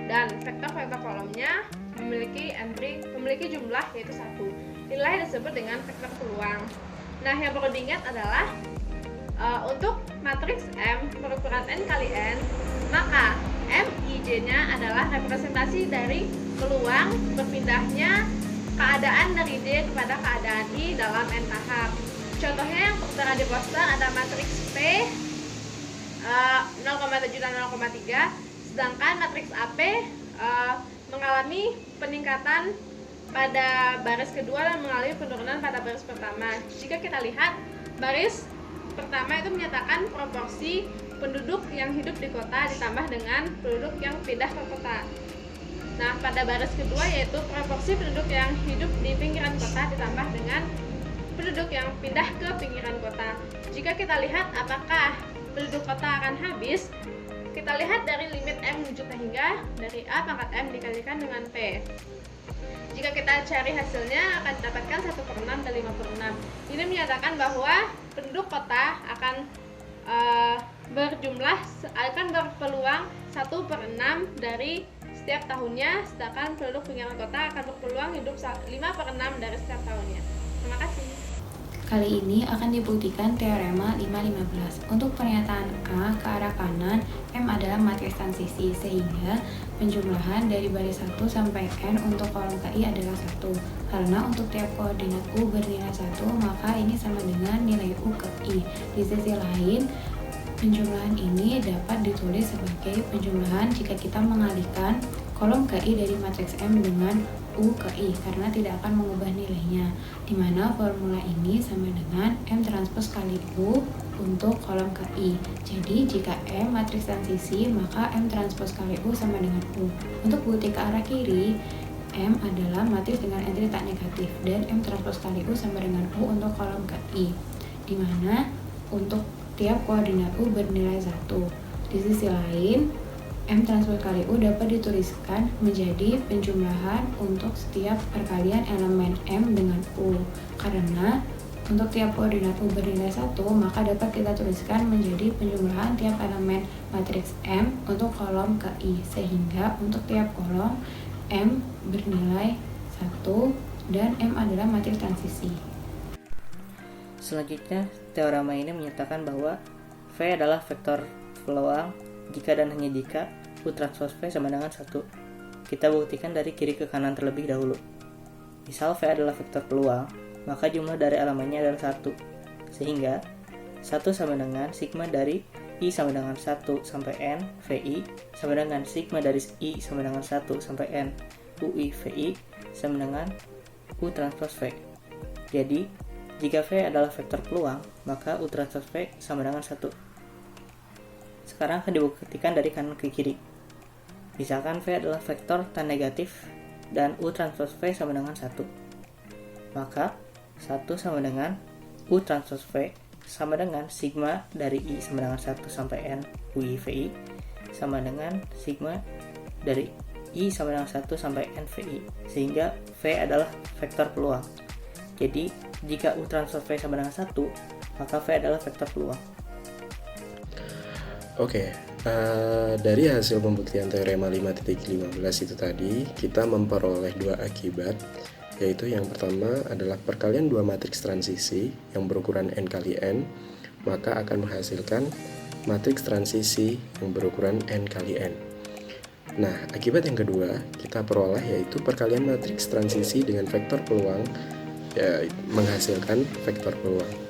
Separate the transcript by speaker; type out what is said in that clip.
Speaker 1: dan vektor-vektor kolomnya memiliki jumlah yaitu 1. Inilah yang disebut dengan vektor peluang. Nah, yang perlu diingat adalah untuk matriks M berukuran n kali n, maka Mij-nya adalah representasi dari peluang berpindahnya keadaan dari D kepada keadaan I dalam n tahap. Contohnya yang tertera di poster ada matriks P 0,7 dan 0,3, sedangkan matriks AP mengalami peningkatan pada baris kedua dan mengalami penurunan pada baris pertama. Jika kita lihat, baris pertama itu menyatakan proporsi penduduk yang hidup di kota ditambah dengan penduduk yang pindah ke kota. Nah, pada baris kedua yaitu proporsi penduduk yang hidup di pinggiran kota ditambah dengan penduduk yang pindah ke pinggiran kota. Jika kita lihat apakah penduduk kota akan habis, kita lihat dari limit M menuju P hingga dari A pangkat M dikalikan dengan P. Jika kita cari hasilnya akan didapatkan 1/6 dan 5/6. Ini menyatakan bahwa penduduk kota akan berpeluang 1/6 dari setiap tahunnya, sedangkan penduduk pinggiran kota akan berpeluang hidup 5/6 dari setiap tahunnya. Terima kasih.
Speaker 2: Kali ini akan dibuktikan teorema 5-15. Untuk pernyataan A ke arah kanan, M adalah matriks transisi, sehingga penjumlahan dari baris 1 sampai N untuk kolom KI adalah 1. Karena untuk tiap koordinat U bernilai 1, maka ini sama dengan nilai U ke I. Di sisi lain, penjumlahan ini dapat ditulis sebagai penjumlahan jika kita mengalihkan kolom KI dari matriks M dengan U ke I, karena tidak akan mengubah nilainya, di mana formula ini sama dengan M transpos kali U untuk kolom KI. Jadi jika M matriks transisi, maka M transpos kali U sama dengan U. Untuk bukti ke arah kiri, M adalah matriks dengan entry tak negatif, dan M transpos kali U sama dengan U untuk kolom KI, di mana untuk tiap koordinat U bernilai 1. Di sisi lain, M transpos kali U dapat dituliskan menjadi penjumlahan untuk setiap perkalian elemen M dengan U. Karena untuk tiap koordinat U bernilai 1, maka dapat kita tuliskan menjadi penjumlahan tiap elemen matriks M untuk kolom KI, sehingga untuk tiap kolom M bernilai 1 dan M adalah matriks transisi.
Speaker 3: Selanjutnya, teorema ini menyatakan bahwa V adalah vektor peluang jika dan hanya jika U transpos V sama dengan 1. Kita buktikan dari kiri ke kanan terlebih dahulu. Misal V adalah vektor peluang, maka jumlah dari elemennya adalah 1. Sehingga 1 sama dengan sigma dari I sama dengan 1 sampai N VI sama dengan sigma dari I sama dengan 1 sampai N UI VI sama dengan U transpos V. Jadi, jika V adalah vektor peluang, maka U transpos V sama dengan 1. Sekarang akan dibuktikan dari kanan ke kiri. Misalkan V adalah vektor tan negatif dan U transpos V sama dengan 1. Maka 1 sama dengan U transpos V sama dengan sigma dari I sama dengan 1 sampai N UI VI sama dengan sigma dari I sama dengan 1 sampai N VI, sehingga V adalah vektor peluang. Jadi, jika U transpos V sama dengan 1, maka V adalah vektor peluang.
Speaker 4: Oke, dari hasil pembuktian teorema 5.15 itu tadi, kita memperoleh dua akibat, yaitu yang pertama adalah perkalian dua matriks transisi yang berukuran n kali n, maka akan menghasilkan matriks transisi yang berukuran n kali n. Nah, akibat yang kedua kita peroleh yaitu perkalian matriks transisi dengan vektor peluang, ya, menghasilkan vektor peluang.